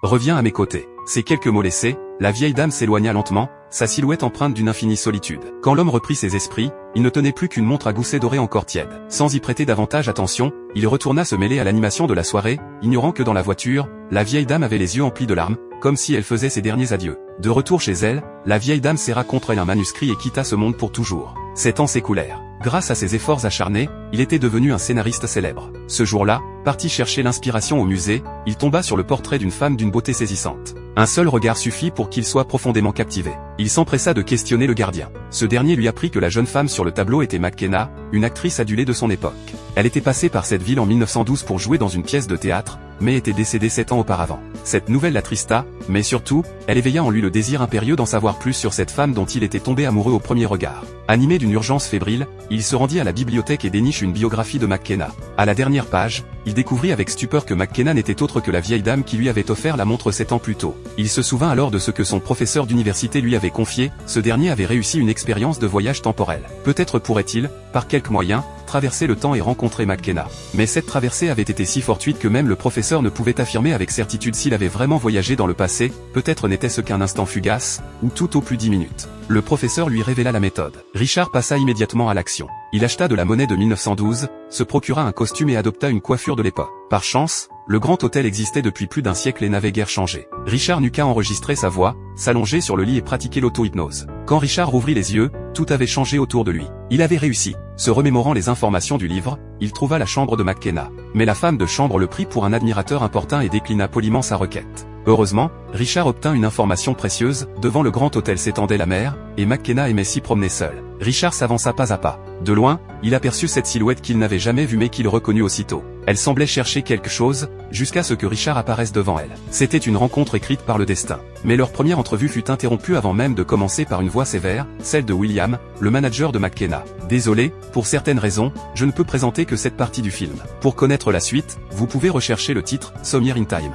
reviens à mes côtés. » Ces quelques mots laissés, la vieille dame s'éloigna lentement, sa silhouette empreinte d'une infinie solitude. Quand l'homme reprit ses esprits, il ne tenait plus qu'une montre à gousset doré encore tiède. Sans y prêter davantage attention, il retourna se mêler à l'animation de la soirée, ignorant que dans la voiture, la vieille dame avait les yeux emplis de larmes, comme si elle faisait ses derniers adieux. De retour chez elle, la vieille dame serra contre elle un manuscrit et quitta ce monde pour toujours. 7 ans s'écoulèrent. Grâce à ses efforts acharnés, il était devenu un scénariste célèbre. Ce jour-là, parti chercher l'inspiration au musée, il tomba sur le portrait d'une femme d'une beauté saisissante. Un seul regard suffit pour qu'il soit profondément captivé. Il s'empressa de questionner le gardien. Ce dernier lui apprit que la jeune femme sur le tableau était McKenna, une actrice adulée de son époque. Elle était passée par cette ville en 1912 pour jouer dans une pièce de théâtre, mais était décédée 7 ans auparavant. Cette nouvelle l'attrista, mais surtout, elle éveilla en lui le désir impérieux d'en savoir plus sur cette femme dont il était tombé amoureux au premier regard. Animé d'une urgence fébrile, il se rendit à la bibliothèque et déniche une biographie de McKenna. À la dernière page, il découvrit avec stupeur que McKenna n'était autre que la vieille dame qui lui avait offert la montre 7 ans plus tôt. Il se souvint alors de ce que son professeur d'université lui avait confié, ce dernier avait réussi une expérience de voyage temporel. Peut-être pourrait-il, par quelque moyen, traverser le temps et rencontrer McKenna. Mais cette traversée avait été si fortuite que même le professeur ne pouvait affirmer avec certitude s'il avait vraiment voyagé dans le passé, peut-être n'était-ce qu'un instant fugace, ou tout au plus 10 minutes. Le professeur lui révéla la méthode. Richard passa immédiatement à l'action. Il acheta de la monnaie de 1912, se procura un costume et adopta une coiffure de l'époque. Par chance, le Grand Hôtel existait depuis plus d'un siècle et n'avait guère changé. Richard n'eut qu'à enregistrer sa voix, s'allonger sur le lit et pratiquer l'auto-hypnose. Quand Richard rouvrit les yeux, tout avait changé autour de lui. Il avait réussi. Se remémorant les informations du livre, il trouva la chambre de McKenna. Mais la femme de chambre le prit pour un admirateur importun et déclina poliment sa requête. Heureusement, Richard obtint une information précieuse, devant le Grand Hôtel s'étendait la mer, et McKenna aimait s'y promener seul. Richard s'avança pas à pas. De loin, il aperçut cette silhouette qu'il n'avait jamais vue mais qu'il reconnut aussitôt. Elle semblait chercher quelque chose, jusqu'à ce que Richard apparaisse devant elle. C'était une rencontre écrite par le destin. Mais leur première entrevue fut interrompue avant même de commencer par une voix sévère, celle de William, le manager de McKenna. « Désolé, pour certaines raisons, je ne peux présenter que cette partie du film. Pour connaître la suite, vous pouvez rechercher le titre « Somewhere in Time ».